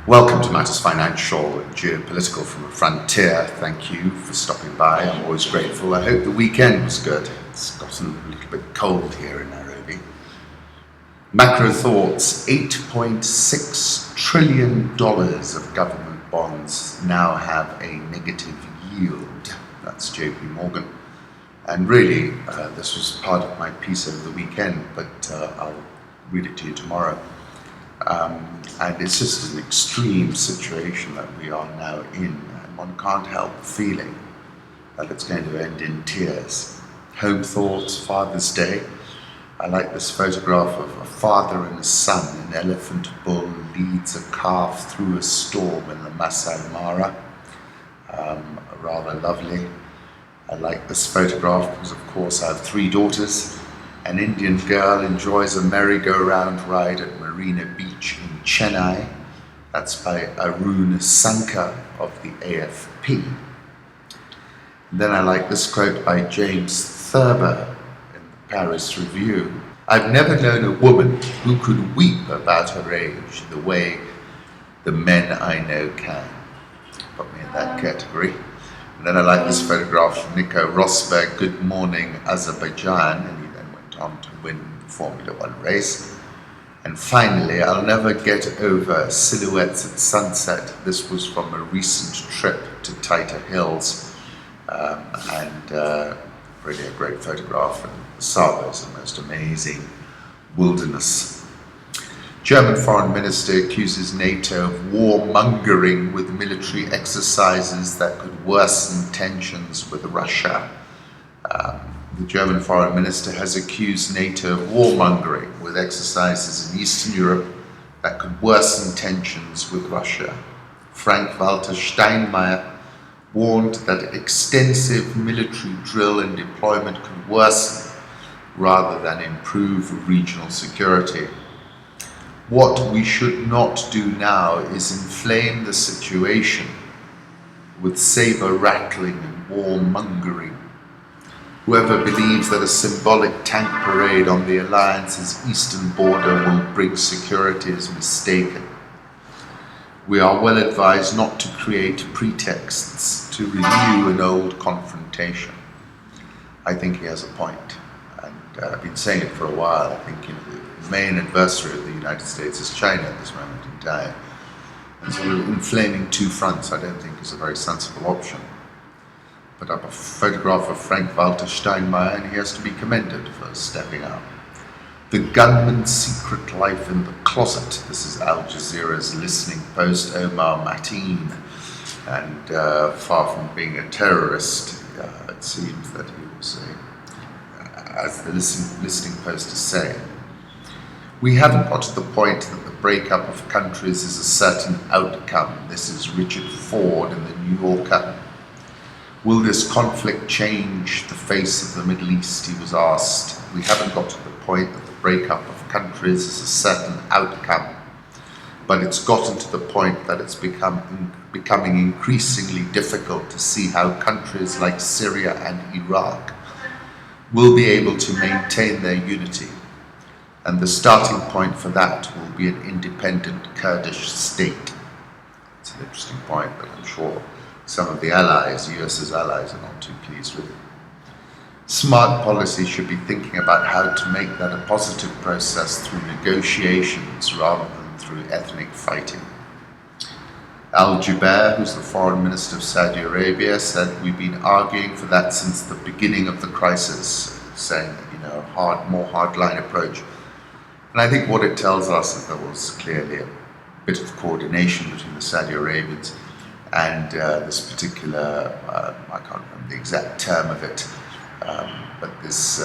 Welcome to Matters Financial and Geopolitical from the Frontier. Thank you for stopping by. I'm always grateful. I hope the weekend was good. It's gotten a little bit cold here in Nairobi. Macro thoughts: $8.6 trillion of government bonds now have a negative yield. That's JP Morgan. And really, this was part of my piece over the weekend, but I'll read it to you tomorrow. And it's just an extreme situation that we are now in, and one can't help feeling that it's going to end in tears. Home thoughts, Father's Day. I like this photograph of a father and a son. An elephant bull leads a calf through a storm in the Masai Mara. Rather lovely. I like this photograph because, of course, I have 3 daughters. An Indian girl enjoys a merry-go-round ride at Marina Beach in Chennai. That's by Arun Sankar of the AFP. And then I like this quote by James Thurber in the Paris Review. I've never known a woman who could weep about her age the way the men I know can. Put me in that category. And then I like this photograph from Nico Rosberg, Good Morning Azerbaijan, and he then went on to win the Formula One race. And finally, I'll never get over silhouettes at sunset. This was from a recent trip to Taita Hills, and really a great photograph. And the Savo is the most amazing wilderness. German Foreign Minister accuses NATO of warmongering with military exercises that could worsen tensions with Russia. The German Foreign Minister has accused NATO of warmongering with exercises in Eastern Europe that could worsen tensions with Russia. Frank-Walter Steinmeier warned that extensive military drill and deployment could worsen rather than improve regional security. What we should not do now is inflame the situation with saber-rattling and warmongering. Whoever believes that a symbolic tank parade on the alliance's eastern border will bring security is mistaken. We are well advised not to create pretexts to renew an old confrontation. I think he has a point, and I've been saying it for a while. I think the main adversary of the United States is China at this moment in time. And so inflaming 2 fronts I don't think is a very sensible option. Put up a photograph of Frank-Walter Steinmeier, and he has to be commended for stepping up. The gunman's secret life in the closet. This is Al Jazeera's listening post, Omar Mateen. And far from being a terrorist, it seems that he was as the listening post is saying, we haven't got to the point that the breakup of countries is a certain outcome. This is Richard Ford in the New Yorker. Will this conflict change the face of the Middle East, he was asked. We haven't got to the point that the breakup of countries is a certain outcome, but it's gotten to the point that it's becoming increasingly difficult to see how countries like Syria and Iraq will be able to maintain their unity. And the starting point for that will be an independent Kurdish state. It's an interesting point, but I'm sure some of the allies, US's allies, are not too pleased with it. Smart policy should be thinking about how to make that a positive process through negotiations rather than through ethnic fighting. Al-Jubair, who's the foreign minister of Saudi Arabia, said we've been arguing for that since the beginning of the crisis, saying that, a more hardline approach. And I think what it tells us is there was clearly a bit of coordination between the Saudi Arabians and this particular, I can't remember the exact term of it, but this,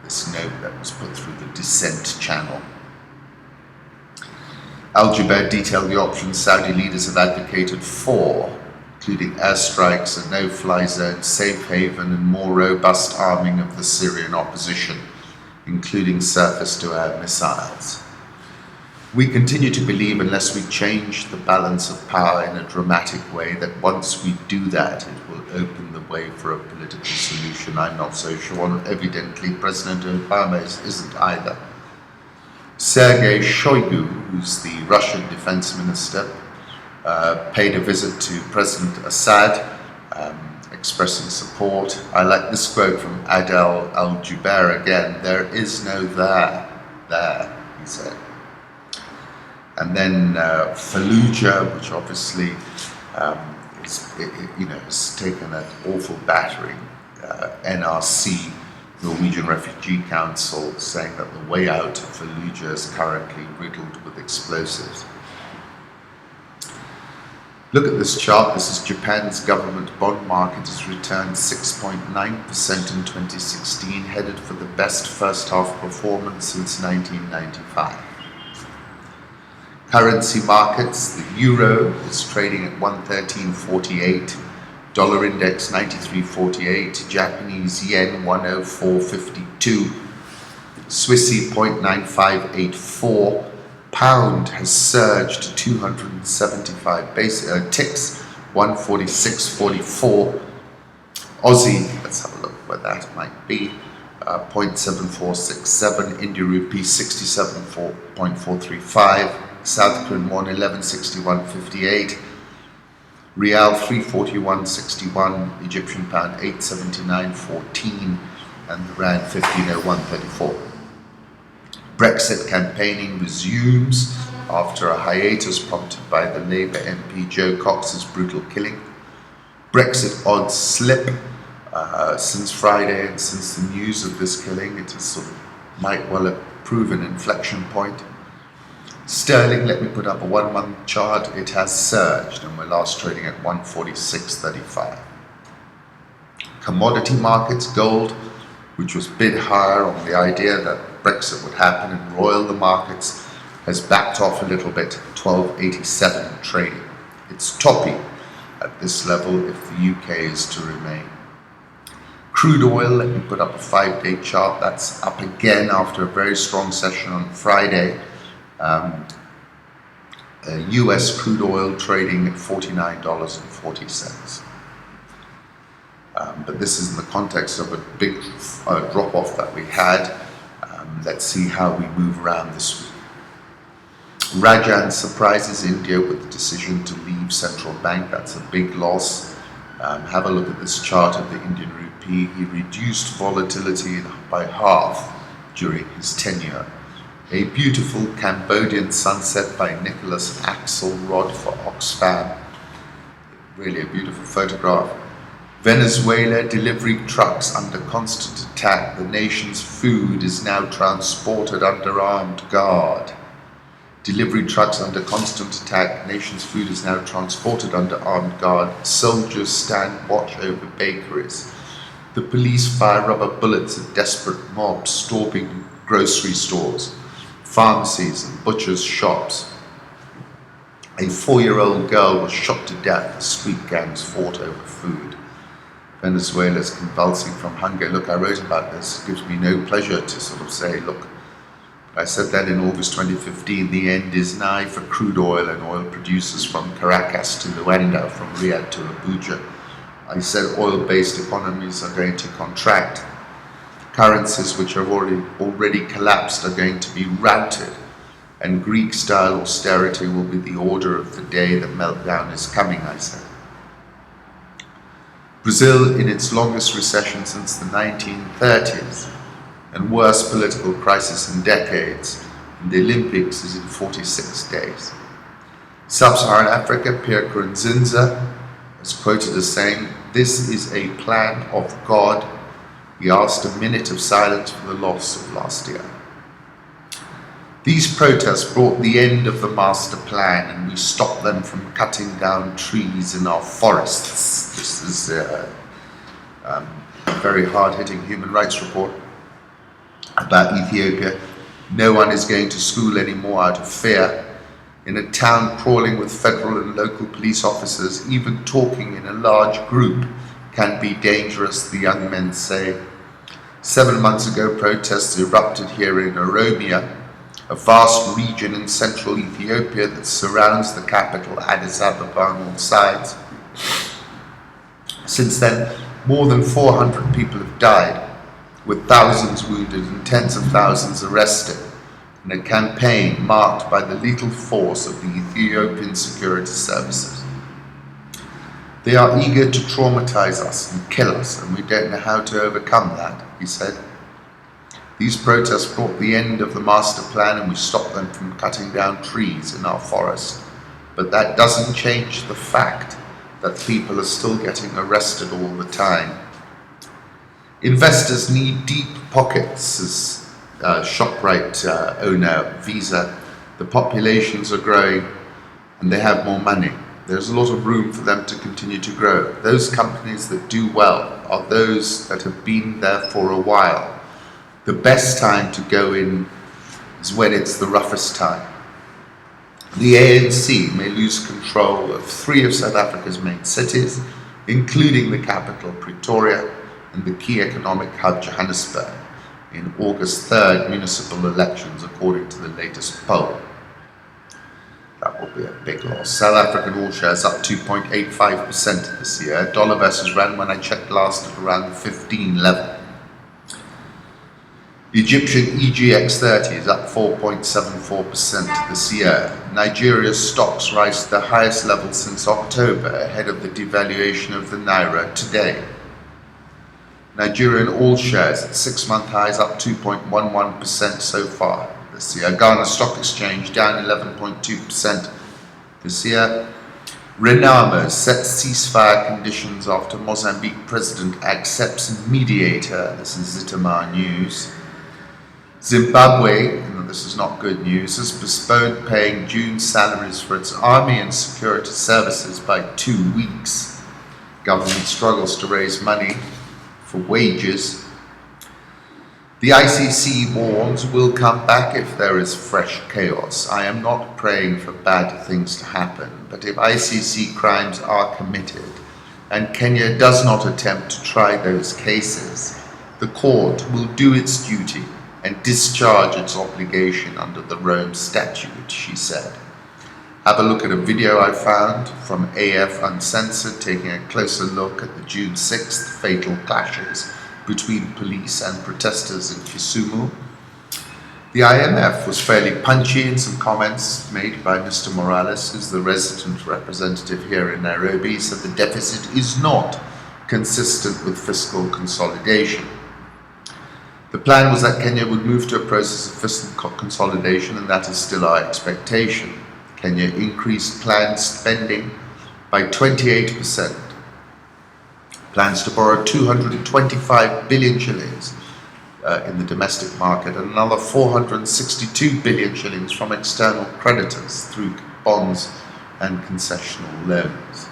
this note that was put through the dissent channel. Al-Jubair detailed the options Saudi leaders have advocated for, including airstrikes, a no-fly zone, safe haven, and more robust arming of the Syrian opposition, including surface-to-air missiles. We continue to believe, unless we change the balance of power in a dramatic way, that once we do that, it will open the way for a political solution. I'm not so sure. Evidently, President Obama isn't either. Sergei Shoigu, who's the Russian defense minister, paid a visit to President Assad, expressing support. I like this quote from Adel Al-Jubair again: "There is no there," he said. And then Fallujah, which obviously has taken an awful battering. NRC, Norwegian Refugee Council, saying that the way out of Fallujah is currently riddled with explosives. Look at this chart. This is Japan's government bond market has returned 6.9% in 2016, headed for the best first half performance since 1995. Currency markets: the euro is trading at 113.48, dollar index 93.48, Japanese yen 104.52, Swissy 0.9584, pound has surged to 275 ticks, 146.44, Aussie, let's have a look where that might be, 0.7467, India rupee 67.435, South Korean won 1161.58, Rial 341.61, Egyptian pound 879.14, and the rand 1501.34. Brexit campaigning resumes after a hiatus prompted by the Labour MP Joe Cox's brutal killing. Brexit odds slip since Friday, and since the news of this killing, it has might well have proven an inflection point. Sterling, let me put up a 1 month chart. It has surged, and we're last trading at 146.35. Commodity markets: gold, which was bid higher on the idea that Brexit would happen and roil the markets, has backed off a little bit, 1287 trading. It's toppy at this level if the UK is to remain. Crude oil, let me put up a 5-day chart. That's up again after a very strong session on Friday. US crude oil trading at $49.40. But this is in the context of a big drop-off that we had. Let's see how we move around this week. Rajan surprises India with the decision to leave central bank. That's a big loss. Have a look at this chart of the Indian rupee. He reduced volatility by half during his tenure. A beautiful Cambodian sunset by Nicholas Axelrod for Oxfam. Really a beautiful photograph. Venezuela, delivery trucks under constant attack. The nation's food is now transported under armed guard. Delivery trucks under constant attack. Nation's food is now transported under armed guard. Soldiers stand watch over bakeries. The police fire rubber bullets at desperate mobs storming grocery stores, pharmacies and butchers' shops. A 4-year-old girl was shot to death as street gangs fought over food. Venezuela is convulsing from hunger. Look, I wrote about this. It gives me no pleasure to say, look, I said that in August 2015, the end is nigh for crude oil and oil producers from Caracas to Luanda, from Riyadh to Abuja. I said oil-based economies are going to contract. Currencies which have already collapsed are going to be routed, and Greek-style austerity will be the order of the day. The meltdown is coming, I said. Brazil in its longest recession since the 1930s and worst political crisis in decades, and the Olympics is in 46 days. Sub-Saharan Africa, Pierre Nkurunziza is quoted as saying, "This is a plan of God." He asked a minute of silence for the loss of last year. These protests brought the end of the master plan, and we stopped them from cutting down trees in our forests. This is a very hard-hitting human rights report about Ethiopia. No one is going to school anymore out of fear. In a town crawling with federal and local police officers, even talking in a large group can be dangerous, the young men say. 7 months ago, protests erupted here in Oromia, a vast region in central Ethiopia that surrounds the capital Addis Ababa on all sides. Since then, more than 400 people have died, with thousands wounded and tens of thousands arrested. in a campaign marked by the lethal force of the Ethiopian security services. They are eager to traumatize us and kill us, and we don't know how to overcome that, he said. These protests brought the end of the master plan, and we stopped them from cutting down trees in our forest. But that doesn't change the fact that people are still getting arrested all the time. Investors need deep pockets, says ShopRite owner Visa. The populations are growing and they have more money. There's a lot of room for them to continue to grow. Those companies that do well are those that have been there for a while. The best time to go in is when it's the roughest time. The ANC may lose control of 3 of South Africa's main cities, including the capital, Pretoria, and the key economic hub, Johannesburg, in August 3rd municipal elections, according to the latest poll. That will be a big loss. South African all shares up 2.85% this year. Dollar versus rand, when I checked last, at around the 15 level. Egyptian EGX30 is up 4.74% this year. Nigeria's stocks rise to the highest level since October, ahead of the devaluation of the naira today. Nigerian all shares at 6-month highs, up 2.11% so far this year. Ghana Stock Exchange down 11.2% this year. Renamo sets ceasefire conditions after Mozambique president accepts mediator. This is Zitamar News. Zimbabwe, and this is not good news, has postponed paying June salaries for its army and security services by 2 weeks. Government struggles to raise money for wages. The ICC warns will come back if there is fresh chaos. I am not praying for bad things to happen, but if ICC crimes are committed and Kenya does not attempt to try those cases, the court will do its duty and discharge its obligation under the Rome Statute, she said. Have a look at a video I found from AF Uncensored, taking a closer look at the June 6th fatal clashes between police and protesters in Kisumu. The IMF was fairly punchy in some comments made by Mr. Morales, who's the resident representative here in Nairobi. He said the deficit is not consistent with fiscal consolidation. The plan was that Kenya would move to a process of fiscal consolidation, and that is still our expectation. Kenya increased planned spending by 28%, plans to borrow 225 billion shillings in the domestic market and another 462 billion shillings from external creditors through bonds and concessional loans.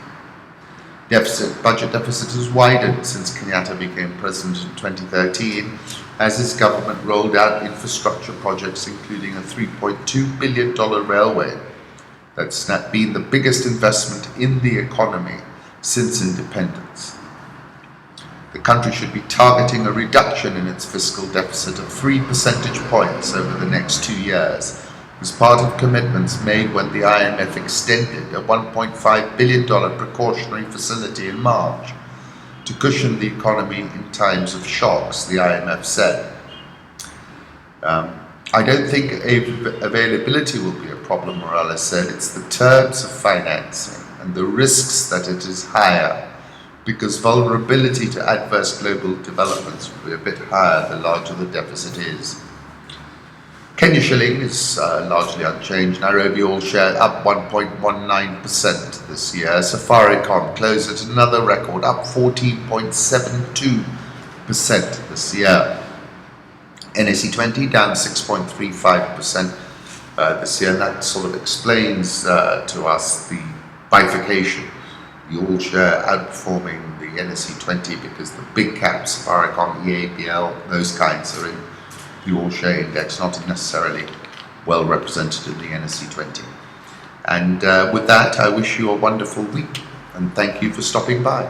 Budget deficit has widened since Kenyatta became president in 2013, as his government rolled out infrastructure projects, including a $3.2 billion railway that's been the biggest investment in the economy since independence. The country should be targeting a reduction in its fiscal deficit of 3 percentage points over the next 2 years, as part of commitments made when the IMF extended a $1.5 billion precautionary facility in March to cushion the economy in times of shocks, the IMF said. I don't think availability will be a problem, Morales said. It's the terms of financing and the risks that it is higher, because vulnerability to adverse global developments will be a bit higher the larger the deficit is. Kenya shilling is largely unchanged. Nairobi all share up 1.19% this year. Safaricom closed at another record, up 14.72% this year. NSE 20 down 6.35% this year, and that sort of explains to us the bifurcation. The all share outperforming the NSE 20 because the big caps, Safaricom, EAPL, those kinds are in the all-share index, not necessarily well represented in the NSE 20. And with that, I wish you a wonderful week, and thank you for stopping by.